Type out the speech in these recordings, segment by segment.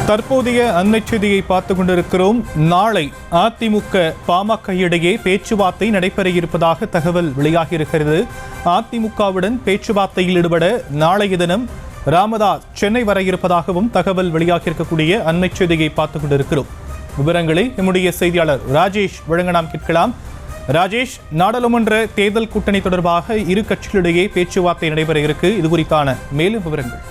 தற்போதைய அண்மை செய்தியை பார்த்துக் கொண்டிருக்கிறோம். நாளை அதிமுக பாமக இடையே பேச்சுவார்த்தை நடைபெற இருப்பதாக தகவல் வெளியாகியிருக்கிறது. அதிமுகவுடன் பேச்சுவார்த்தையில் ஈடுபட நாளைய தினம் ராமதாஸ் சென்னை வர இருப்பதாகவும் தகவல் வெளியாகியிருக்கக்கூடிய அண்மை செய்தியை பார்த்துக் கொண்டிருக்கிறோம். விவரங்களை நம்முடைய செய்தியாளர் ராஜேஷ் வழங்க நாம் கேட்கலாம். ராஜேஷ், நாடாளுமன்ற தேர்தல் கூட்டணி தொடர்பாக இரு கட்சிகளிடையே பேச்சுவார்த்தை நடைபெற இருக்கு. இது குறித்தான மேலும் விவரங்கள்.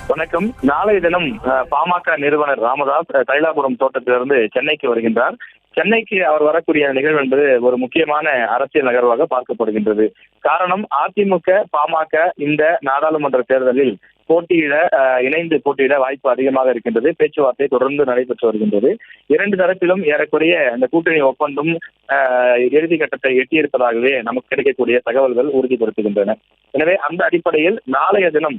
வணக்கம். நாளைய தினம் பாமக நிறுவனர் ராமதாஸ் தைலாபுரம் தோட்டத்திலிருந்து சென்னைக்கு வருகின்றார். சென்னைக்கு அவர் வரக்கூடிய நிகழ்வு என்பது ஒரு முக்கியமான அரசியல் நகர்வாக பார்க்கப்படுகின்றது. காரணம், அதிமுக பாமக இந்த நாடாளுமன்ற தேர்தலில் இணைந்து போட்டியிட வாய்ப்பு அதிகமாக இருக்கின்றது. பேச்சுவார்த்தை தொடர்ந்து நடைபெற்று வருகின்றது. இரண்டு தரப்பிலும் ஏறக்குறைய அந்த கூட்டணி ஒப்பந்தம் இறுதி கட்டத்தை எட்டியிருப்பதாகவே நமக்கு கிடைக்கக்கூடிய தகவல்கள் உறுதிப்படுத்துகின்றன. எனவே அந்த அடிப்படையில் நாளைய தினம்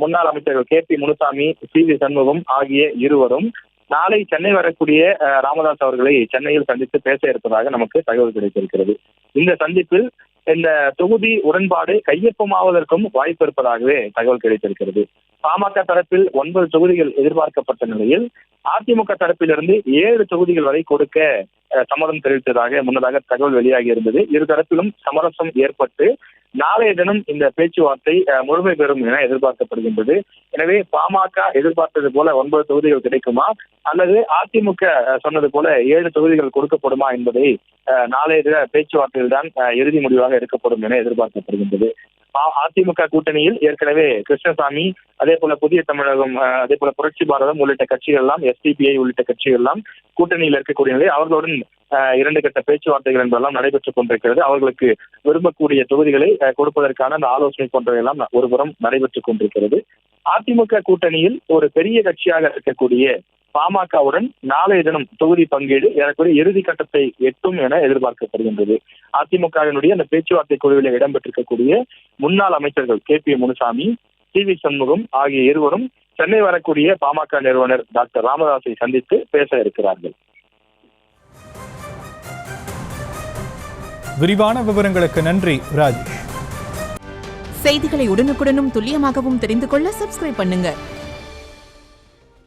முன்னாள் அமைச்சர்கள் KP முனுசாமி, CV சண்முகம் ஆகிய இருவரும் நாளை சென்னை வரக்கூடிய ராமதாஸ் அவர்களை சென்னையில் சந்தித்து பேச இருப்பதாக நமக்கு தகவல் கிடைத்திருக்கிறது. இந்த சந்திப்பில் இந்த தொகுதி உடன்பாடு கையொப்பமாவதற்கும் வாய்ப்பு இருப்பதாகவே தகவல் கிடைத்திருக்கிறது. பாமக தரப்பில் 9 தொகுதிகள் எதிர்பார்க்கப்பட்ட நிலையில் அதிமுக தரப்பிலிருந்து 7 தொகுதிகள் வரை கொடுக்க சம்மதம் தெரிவித்ததாக முன்னதாக தகவல் வெளியாகி இருந்தது. இரு தரப்பிலும் சமரசம் ஏற்பட்டு நாளைய தினம் இந்த பேச்சுவார்த்தை முழுமை பெறும் என எதிர்பார்க்கப்படுகின்றது. எனவே பாமக எதிர்பார்த்தது போல 9 தொகுதிகள் கிடைக்குமா அல்லது அதிமுக சொன்னது போல 7 தொகுதிகள் கொடுக்கப்படுமா என்பதை நாளைய தின பேச்சுவார்த்தையில் தான் இறுதி முடிவாக எடுக்கப்படும் என எதிர்பார்க்கப்படுகின்றது. அதிமுக கூட்டணியில் ஏற்கனவே கிருஷ்ணசாமி, அதே போல புதிய தமிழகம், அதே போல புரட்சி பாரதம் உள்ளிட்ட கட்சிகள் எல்லாம், SDPI உள்ளிட்ட கட்சிகள் எல்லாம் கூட்டணியில் இருக்கக்கூடிய நிலை அவர்களுடன் 2 கட்ட பேச்சுவார்த்தைகள் என்பதெல்லாம் நடைபெற்றுக் கொண்டிருக்கிறது. அவர்களுக்கு விரும்பக்கூடிய தொகுதிகளை கொடுப்பதற்கான அந்த ஆலோசனை போன்றவையெல்லாம் ஒருபுறம் நடைபெற்றுக் கொண்டிருக்கிறது. அதிமுக கூட்டணியில் ஒரு பெரிய கட்சியாக இருக்கக்கூடிய பாமகவுடன் நாளைய தினம் தொகுதி பங்கீடு ஏறக்குறைய இறுதி கட்டத்தை எட்டும் என எதிர்பார்க்கப்படுகின்றது. அதிமுகவினுடைய அந்த பேச்சுவார்த்தை குழுவில் இடம்பெற்றிருக்கக்கூடிய முன்னாள் அமைச்சர்கள் KP முனுசாமி, CV சண்முகம் ஆகிய இருவரும் சென்னை வரக்கூடிய பாமக நிறுவனர் டாக்டர் ராமதாஸை சந்தித்து பேச இருக்கிறார்கள். விரிவான விவரங்களுக்கு நன்றி ராஜேஷ். செய்திகளை உடனுக்குடனும் துல்லியமாகவும் தெரிந்து கொள்ள சப்ஸ்கிரைப் பண்ணுங்க.